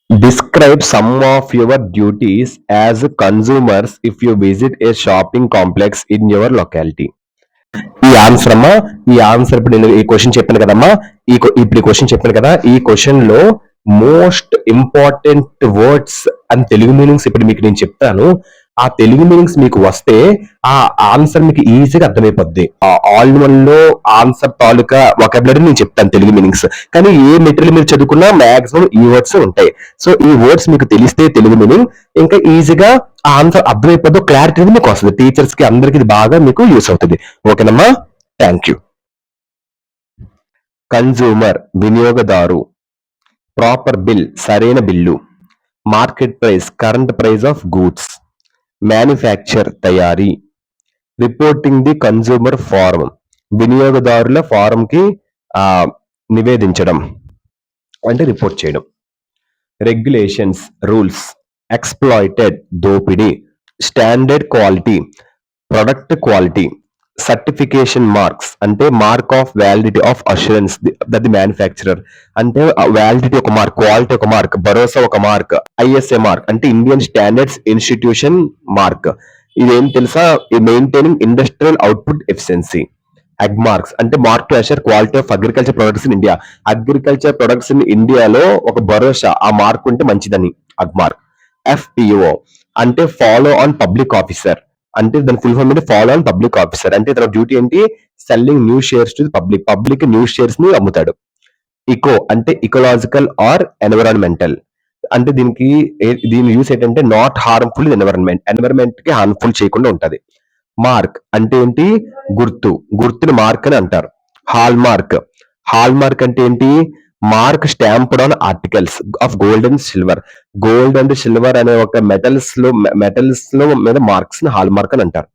Describe some of your duties as consumers if you visit a shopping complex in your locality. ఈ answer అమ్మా, ఈ answer ఇప్పుడు నేను ఈ క్వశ్చన్ చెప్పాను కదమ్మా, ఇప్పుడు ఈ క్వశ్చన్ చెప్పాను కదా, ఈ క్వశ్చన్ లో most important words and Telugu meanings ఇప్పుడు మీకు నేను చెప్తాను. ఆ తెలుగు మీనింగ్స్ మీకు వస్తే ఆ ఆన్సర్ మీకు ఈజీగా అర్థమైపోద్ది. ఆల్ వన్ లో ఆన్సర్ తాలూకా వొకాబులరీ నేను చెప్తాను తెలుగు మీనింగ్స్. కానీ ఏ మెటీరియల్ మీరు చదువుకున్నా మాక్సిమం ఈ వర్డ్స్ ఉంటాయి. సో ఈ వర్డ్స్ మీకు తెలిస్తే తెలుగు మీనింగ్ ఇంకా ఈజీగా ఆ ఆన్సర్ అర్థమైపోద్దు, క్లారిటీ మీకు వస్తుంది. టీచర్స్ కి అందరికి ఇది బాగా మీకు యూస్ అవుతుంది. ఓకేనమ్మా, థ్యాంక్ యూ. కన్జ్యూమర్ వినియోగదారు, ప్రాపర్ బిల్ సరైన bill, market price current price of goods, manufacture తయారీ, రిపోర్టింగ్ ది కన్జ్యూమర్ ఫారం వినియోగదారుల ఫారం కి నివేదించడం అంటే రిపోర్ట్ చేయడం, రెగ్యులేషన్స్ రూల్స్, ఎక్స్ప్లాయిటెడ్ దోపిడీ, standard quality product quality, certification marks అంటే mark of validity of assurance that the manufacturer అంటే validity ఒక మార్క్, క్వాలిటీ ఒక మార్క్, భరోసా ఒక మార్క్, ఐఎస్ఏ మార్క్ అంటే ఇండియన్ స్టాండర్డ్స్ ఇన్స్టిట్యూషన్ మార్క్. ఇదేం తెలుసా, maintaining industrial output efficiency. Ag marks అంటే mark to assure quality of agriculture products in India, agriculture products in ఇండియాలో ఒక భరోసా ఆ మార్క్ ఉంటే మంచిదని అగ్ మార్క్. ఎఫ్పిఓ అంటే ఫాలో ఆన్ పబ్లిక్ ఆఫీసర్ అంటే దాని ఫుల్ ఫామ్ అంటే ఫాలో ఆన్ పబ్లిక్ ఆఫీసర్ అంటే తన డ్యూటీ ఏంటి, selling new shares to public, public new shares ని అమ్ముతాడు. ఇకో అంటే ఇకలాజికల్ ఆర్ ఎన్విరాన్మెంటల్ అంటే దీని యూస్ ఏంటంటే నాట్ హార్మ్ఫుల్ ఎన్విరాన్మెంట్ కి హార్మ్ఫుల్ చేయకుండా ఉంటది. మార్క్ అంటే ఏంటి, గుర్తు, గుర్తుని మార్క్ అని అంటారు. హాల్ మార్క్, హాల్ మార్క్ అంటే ఏంటి, mark stamped on articles of gold and silver, gold and silver అనే ఒక మెటల్స్ లో మీద మార్క్స్ ని హాల్ మార్క్ అని అంటారు.